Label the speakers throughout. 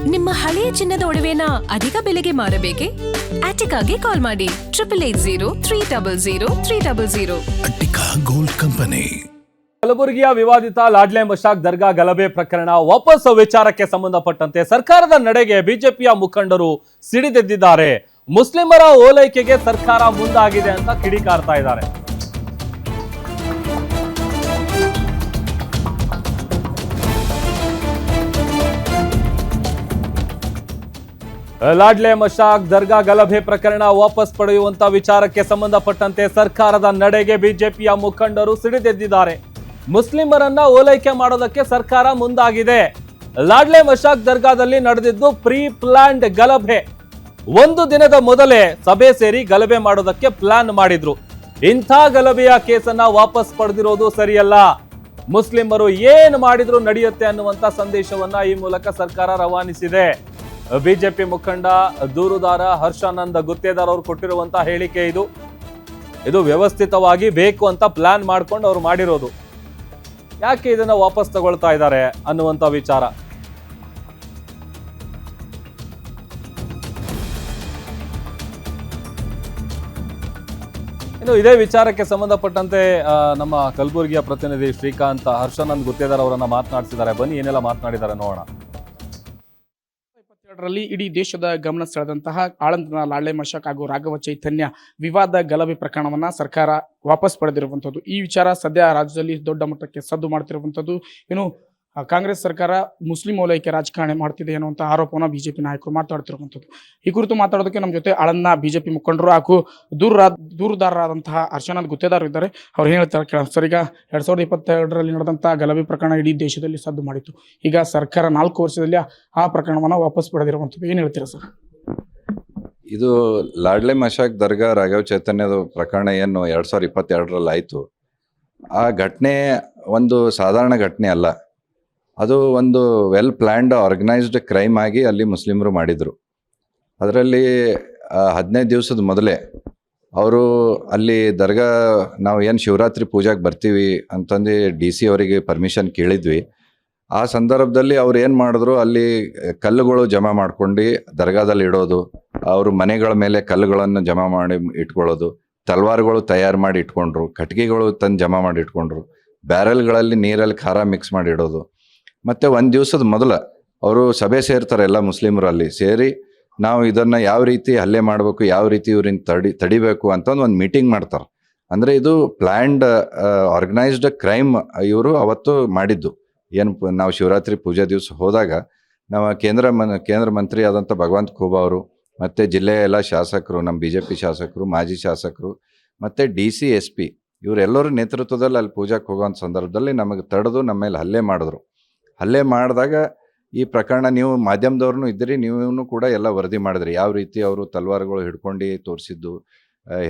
Speaker 1: ನಿಮ್ಮ ಹಳೆಯ ಚಿನ್ನದ ಒಡವೆನ ಅಧಿಕ ಬೆಲೆಗೆ ಮಾರಬೇಕೆ? ಆಟಿಕಾಗೆ ಕಾಲ್ ಮಾಡಿ 8880
Speaker 2: ಅಟ್ಟಿಕಾ ಗೋಲ್ಡ್ ಕಂಪನಿ.
Speaker 3: ಕಲಬುರಗಿಯ ವಿವಾದಿತ ಲಾಡ್ಲೆ ಮಶಾಕ್ ದರ್ಗಾ ಗಲಭೆ ಪ್ರಕರಣ ವಾಪಸ್ ವಿಚಾರಕ್ಕೆ ಸಂಬಂಧಪಟ್ಟಂತೆ ಸರ್ಕಾರದ ನಡೆಗೆ ಬಿಜೆಪಿಯ ಮುಖಂಡರು ಸಿಡಿದೆದ್ದಿದ್ದಾರೆ. ಮುಸ್ಲಿಮರ ಓಲೈಕೆಗೆ ಸರ್ಕಾರ ಮುಂದಾಗಿದೆ ಅಂತ ಕಿಡಿಕಾರ್ತಾ ಇದ್ದಾರೆ. ಲಾಡ್ಲೆ ಮಶಾಕ್ ದರ್ಗಾ ಗಲಭೆ ಪ್ರಕರಣ ವಾಪಸ್ ಪಡೆಯುವಂತ ವಿಚಾರಕ್ಕೆ ಸಂಬಂಧಪಟ್ಟಂತೆ ಸರ್ಕಾರದ ನಡೆಗೆ ಬಿಜೆಪಿಯ ಮುಖಂಡರು ಸಿಡಿದೆದ್ದಿದ್ದಾರೆ. ಮುಸ್ಲಿಮರನ್ನ ಓಲೈಕೆ ಮಾಡೋದಕ್ಕೆ ಸರ್ಕಾರ ಮುಂದಾಗಿದೆ. ಲಾಡ್ಲೆ ಮಶಾಕ್ ದರ್ಗಾದಲ್ಲಿ ನಡೆದಿದ್ದು ಪ್ರೀ ಪ್ಲಾನ್ಡ್ ಗಲಭೆ. ಒಂದು ದಿನದ ಮೊದಲೇ ಸಭೆ ಸೇರಿ ಗಲಭೆ ಮಾಡೋದಕ್ಕೆ ಪ್ಲಾನ್ ಮಾಡಿದ್ರು. ಇಂಥ ಗಲಭೆಯ ಕೇಸನ್ನ ವಾಪಸ್ ಪಡೆದಿರೋದು ಸರಿಯಲ್ಲ. ಮುಸ್ಲಿಮರು ಏನ್ ಮಾಡಿದ್ರು ನಡೆಯುತ್ತೆ ಅನ್ನುವಂತ ಸಂದೇಶವನ್ನ ಈ ಮೂಲಕ ಸರ್ಕಾರ ರವಾನಿಸಿದೆ. ಬಿಜೆಪಿ ಮುಖಂಡ ದೂರುದಾರ ಹರ್ಷಾನಂದ್ ಗುತ್ತೇದಾರ್ ಅವರು ಕೊಟ್ಟಿರುವಂತಹ ಹೇಳಿಕೆ ಇದು ವ್ಯವಸ್ಥಿತವಾಗಿ ಬೇಕು ಅಂತ ಪ್ಲಾನ್ ಮಾಡ್ಕೊಂಡು ಅವ್ರು ಮಾಡಿರೋದು. ಯಾಕೆ ಇದನ್ನ ವಾಪಸ್ ತಗೊಳ್ತಾ ಇದ್ದಾರೆ ಅನ್ನುವಂತ ವಿಚಾರ. ಇನ್ನು ಇದೇ ವಿಚಾರಕ್ಕೆ ಸಂಬಂಧಪಟ್ಟಂತೆ ನಮ್ಮ ಕಲಬುರಗಿಯ ಪ್ರತಿನಿಧಿ ಶ್ರೀಕಾಂತ್ ಹರ್ಷಾನಂದ್ ಗುತ್ತೇದಾರ್ ಅವರನ್ನ ಮಾತನಾಡಿಸಿದ್ದಾರೆ. ಬನ್ನಿ ಏನೆಲ್ಲ ಮಾತನಾಡಿದ್ದಾರೆ ನೋಡೋಣ.
Speaker 4: ರಲ್ಲಿ ಇಡೀ ದೇಶದ ಗಮನ ಸೆಳೆದಂತಹ ಆಳಂದನ ಲಾಡ್ಲೆ ಮಶಾಕ್ ಹಾಗೂ ರಾಘವ ಚೈತನ್ಯ ವಿವಾದ ಗಲಭೆ ಪ್ರಕರಣವನ್ನ ಸರ್ಕಾರ ವಾಪಸ್ ಪಡೆದಿರುವಂಥದ್ದು. ಈ ವಿಚಾರ ಸದ್ಯ ರಾಜ್ಯದಲ್ಲಿ ದೊಡ್ಡ ಮಟ್ಟಕ್ಕೆ ಸದ್ದು ಮಾಡ್ತಿರುವಂಥದ್ದು. ಇನ್ನು ಕಾಂಗ್ರೆಸ್ ಸರ್ಕಾರ ಮುಸ್ಲಿಂ ಓಲೈಕೆ ರಾಜಕಾರಣ ಮಾಡ್ತಿದೆ ಅನ್ನುವಂಥ ಆರೋಪವನ್ನು ಬಿಜೆಪಿ ನಾಯಕರು ಮಾತಾಡ್ತಿರುವಂಥದ್ದು. ಈ ಕುರಿತು ಮಾತಾಡೋದಕ್ಕೆ ನಮ್ಮ ಜೊತೆ ಆಳಂದನ ಬಿಜೆಪಿ ಮುಖಂಡರು ಹಾಗೂ ದೂರುದಾರರಾದಂತಹ ಹರ್ಷಾನಂದ್ ಗುತ್ತೇದಾರ್ ಇದ್ದಾರೆ. ಅವ್ರು ಏನು ಹೇಳ್ತಾರೆ ಕೇಳ ಸರ್. ಈಗ 2022ರಲ್ಲಿ ನಡೆದಂತಹ ಗಲಭೆ ಪ್ರಕರಣ ಇಡೀ ದೇಶದಲ್ಲಿ ಸದ್ದು ಮಾಡಿತ್ತು. ಈಗ ಸರ್ಕಾರ 4 ವರ್ಷದಲ್ಲಿ ಆ ಪ್ರಕರಣವನ್ನು ವಾಪಸ್ ಪಡೆದಿರುವಂಥದ್ದು. ಏನು ಹೇಳ್ತೀರಾ ಸರ್?
Speaker 5: ಇದು ಲಾಡ್ಲೆ ಮಶಾಕ್ ದರ್ಗಾ ರಾಘವ್ ಚೈತನ್ಯದ ಪ್ರಕರಣ ಏನು 2022ರಲ್ಲಿ ಆಯಿತು. ಆ ಘಟನೆ ಒಂದು ಸಾಧಾರಣ ಘಟನೆ ಅಲ್ಲ. ಅದು ಒಂದು ವೆಲ್ ಪ್ಲ್ಯಾಂಡ್ ಆರ್ಗನೈಸ್ಡ್ ಕ್ರೈಮ್ ಆಗಿ ಅಲ್ಲಿ ಮುಸ್ಲಿಮರು ಮಾಡಿದರು. ಅದರಲ್ಲಿ 15 ದಿವಸದ ಮೊದಲೇ ಅವರು ಅಲ್ಲಿ ದರ್ಗಾ ನಾವು ಏನು ಶಿವರಾತ್ರಿ ಪೂಜೆಗೆ ಬರ್ತೀವಿ ಅಂತಂದು DC ಅವರಿಗೆ ಪರ್ಮಿಷನ್ ಕೇಳಿದ್ವಿ. ಆ ಸಂದರ್ಭದಲ್ಲಿ ಅವ್ರು ಏನು ಮಾಡಿದ್ರು, ಅಲ್ಲಿ ಕಲ್ಲುಗಳು ಜಮಾ ಮಾಡ್ಕೊಂಡು ದರ್ಗಾದಲ್ಲಿ ಇಡೋದು, ಅವರು ಮನೆಗಳ ಮೇಲೆ ಕಲ್ಲುಗಳನ್ನು ಜಮಾ ಮಾಡಿ ಇಟ್ಕೊಳ್ಳೋದು, ತಲ್ವಾರ್ಗಳು ತಯಾರು ಮಾಡಿ ಇಟ್ಕೊಂಡ್ರು, ಕಟ್ಗೆಗಳು ತಂದು ಜಮಾ ಮಾಡಿ ಇಟ್ಕೊಂಡ್ರು, ಬ್ಯಾರೆಲ್ಗಳಲ್ಲಿ ನೀರಲ್ಲಿ ಖಾರ ಮಿಕ್ಸ್ ಮಾಡಿ ಇಡೋದು. ಮತ್ತು 1 ದಿವಸದ ಮೊದಲು ಅವರು ಸಭೆ ಸೇರ್ತಾರೆ. ಎಲ್ಲ ಮುಸ್ಲಿಮರು ಅಲ್ಲಿ ಸೇರಿ ನಾವು ಇದನ್ನು ಯಾವ ರೀತಿ ಹಲ್ಲೆ ಮಾಡಬೇಕು, ಯಾವ ರೀತಿ ಇವ್ರನ್ನ ತಡಿಬೇಕು ಅಂತಂದು ಒಂದು ಮೀಟಿಂಗ್ ಮಾಡ್ತಾರೆ. ಅಂದರೆ ಇದು ಪ್ಲ್ಯಾಂಡ್ ಆರ್ಗನೈಸ್ಡ್ ಕ್ರೈಮ್ ಇವರು ಅವತ್ತು ಮಾಡಿದ್ದು. ಏನು ನಾವು ಶಿವರಾತ್ರಿ ಪೂಜೆ ದಿವಸ ಹೋದಾಗ ನಾವು ಕೇಂದ್ರ ಮಂತ್ರಿ ಆದಂಥ ಭಗವಂತ ಖೂಬಾ ಅವರು ಮತ್ತು ಜಿಲ್ಲೆಯ ಎಲ್ಲ ಶಾಸಕರು, ನಮ್ಮ BJP ಶಾಸಕರು, ಮಾಜಿ ಶಾಸಕರು ಮತ್ತು DC SP ಇವರೆಲ್ಲರ ನೇತೃತ್ವದಲ್ಲಿ ಅಲ್ಲಿ ಪೂಜೆಗೆ ಹೋಗೋವಂಥ ಸಂದರ್ಭದಲ್ಲಿ ನಮಗೆ ತಡೆದು ನಮ್ಮ ಮೇಲೆ ಹಲ್ಲೆ ಮಾಡಿದ್ರು. ಹಲ್ಲೆ ಮಾಡಿದಾಗ ಈ ಪ್ರಕರಣ ನೀವು ಮಾಧ್ಯಮದವ್ರನ್ನೂ ಇದ್ದೀರಿ, ನೀವು ಕೂಡ ಎಲ್ಲ ವರದಿ ಮಾಡಿದ್ರಿ. ಯಾವ ರೀತಿ ಅವರು ತಲ್ವಾರ್ಗಳು ಹಿಡ್ಕೊಂಡು ತೋರಿಸಿದ್ದು,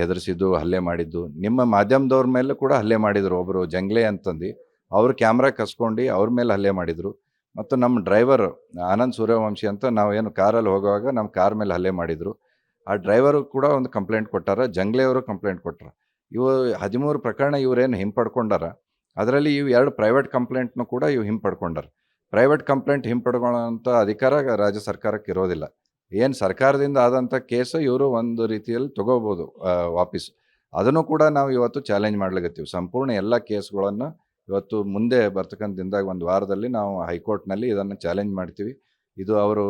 Speaker 5: ಹೆದರಿಸಿದ್ದು, ಹಲ್ಲೆ ಮಾಡಿದ್ದು. ನಿಮ್ಮ ಮಾಧ್ಯಮದವ್ರ ಮೇಲೆ ಕೂಡ ಹಲ್ಲೆ ಮಾಡಿದರು. ಒಬ್ಬರು ಜಂಗ್ಲೆ ಅಂತಂದು ಅವ್ರು ಕ್ಯಾಮ್ರಾ ಕಸ್ಕೊಂಡು ಅವ್ರ ಮೇಲೆ ಹಲ್ಲೆ ಮಾಡಿದರು. ಮತ್ತು ನಮ್ಮ ಡ್ರೈವರ್ ಆನಂದ್ ಸೂರ್ಯವಂಶಿ ಅಂತ ನಾವೇನು ಕಾರಲ್ಲಿ ಹೋಗುವಾಗ ನಮ್ಮ ಕಾರ್ ಮೇಲೆ ಹಲ್ಲೆ ಮಾಡಿದರು. ಆ ಡ್ರೈವರು ಕೂಡ ಒಂದು ಕಂಪ್ಲೇಂಟ್ ಕೊಟ್ಟಾರ, ಜಂಗ್ಲೆ ಅವರು ಕಂಪ್ಲೇಂಟ್ ಕೊಟ್ಟಾರ. ಇವು 13 ಪ್ರಕರಣ ಇವರೇನು ಹಿಂಪಡ್ಕೊಂಡಾರ. ಅದರಲ್ಲಿ ಇವು 2 ಪ್ರೈವೇಟ್ ಕಂಪ್ಲೇಂಟ್ನು ಕೂಡ ಇವು ಹಿಂಪಡ್ಕೊಂಡಾರ. ಪ್ರೈವೇಟ್ ಕಂಪ್ಲೇಂಟ್ ಹಿಂಪಡ್ಕೊಳ್ಳೋಂಥ ಅಧಿಕಾರ ರಾಜ್ಯ ಸರ್ಕಾರಕ್ಕೆ ಇರೋದಿಲ್ಲ. ಏನು ಸರ್ಕಾರದಿಂದ ಆದಂಥ ಕೇಸು ಇವರು ಒಂದು ರೀತಿಯಲ್ಲಿ ತೊಗೋಬೋದು ವಾಪಸ್. ಅದನ್ನು ಕೂಡ ನಾವು ಇವತ್ತು ಚಾಲೆಂಜ್ ಮಾಡ್ಲಿಕತ್ತೀವಿ. ಸಂಪೂರ್ಣ ಎಲ್ಲ ಕೇಸ್ಗಳನ್ನು ಇವತ್ತು ಮುಂದೆ ಬರ್ತಕ್ಕಂಥ ದಿನದಾಗ 1 ವಾರದಲ್ಲಿ ನಾವು ಹೈಕೋರ್ಟ್ನಲ್ಲಿ ಇದನ್ನು ಚಾಲೆಂಜ್ ಮಾಡ್ತೀವಿ. ಇದು ಅವರು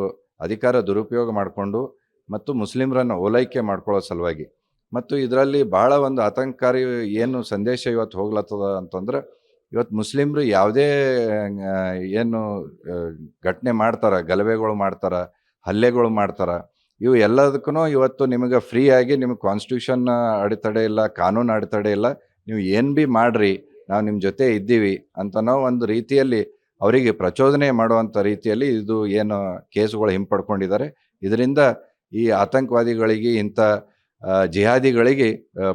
Speaker 5: ಅಧಿಕಾರ ದುರುಪಯೋಗ ಮಾಡಿಕೊಂಡು ಮತ್ತು ಮುಸ್ಲಿಮರನ್ನು ಓಲೈಕೆ ಮಾಡ್ಕೊಳ್ಳೋ ಸಲುವಾಗಿ ಮತ್ತು ಇದರಲ್ಲಿ ಭಾಳ ಒಂದು ಆತಂಕಕಾರಿ ಏನು ಸಂದೇಶ ಇವತ್ತು ಹೋಗ್ಲತ್ತದ ಅಂತಂದ್ರೆ, ಇವತ್ತು ಮುಸ್ಲಿಮರು ಯಾವುದೇ ಏನು ಘಟನೆ ಮಾಡ್ತಾರೆ, ಗಲಭೆಗಳು ಮಾಡ್ತಾರೆ, ಹಲ್ಲೆಗಳು ಮಾಡ್ತಾರೆ, ಇವು ಎಲ್ಲದಕ್ಕೂ ಇವತ್ತು ನಿಮಗೆ ಫ್ರೀ ಆಗಿ ನಿಮಗೆ ಕಾನ್ಸ್ಟಿಟ್ಯೂಷನ್ ಅಡೆತಡೆ ಇಲ್ಲ, ಕಾನೂನು ಅಡೆತಡೆ ಇಲ್ಲ, ನೀವು ಏನು ಭೀ ಮಾಡಿರಿ ನಾವು ನಿಮ್ಮ ಜೊತೆ ಇದ್ದೀವಿ ಅಂತ ನಾವು ಒಂದು ರೀತಿಯಲ್ಲಿ ಅವರಿಗೆ ಪ್ರಚೋದನೆ ಮಾಡುವಂಥ ರೀತಿಯಲ್ಲಿ ಇದು ಏನು ಕೇಸುಗಳು ಹಿಂಪಡ್ಕೊಂಡಿದ್ದಾರೆ. ಇದರಿಂದ ಈ ಆತಂಕವಾದಿಗಳಿಗೆ, ಇಂಥ ಜಿಹಾದಿಗಳಿಗೆ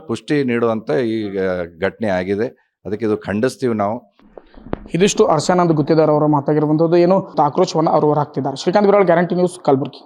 Speaker 5: ಪುಷ್ಟಿ ನೀಡುವಂಥ ಈ ಘಟನೆ ಆಗಿದೆ. ಅದಕ್ಕೆ ಇದು ಖಂಡಿಸ್ತೀವಿ ನಾವು.
Speaker 4: ಇದಿಷ್ಟು ಹರ್ಷಾನಂದ್ ಗುತ್ತೇದಾರ್ ಅವರ ಮಾತಾಗಿರುವಂಥದ್ದು. ಏನು ಆಕ್ರೋಶವನ್ನು ಅವರು ಹೊರಹಾಕ್ತಿದ್ದಾರೆ. Srikanth Biral, Guarantee News, Kalaburagi.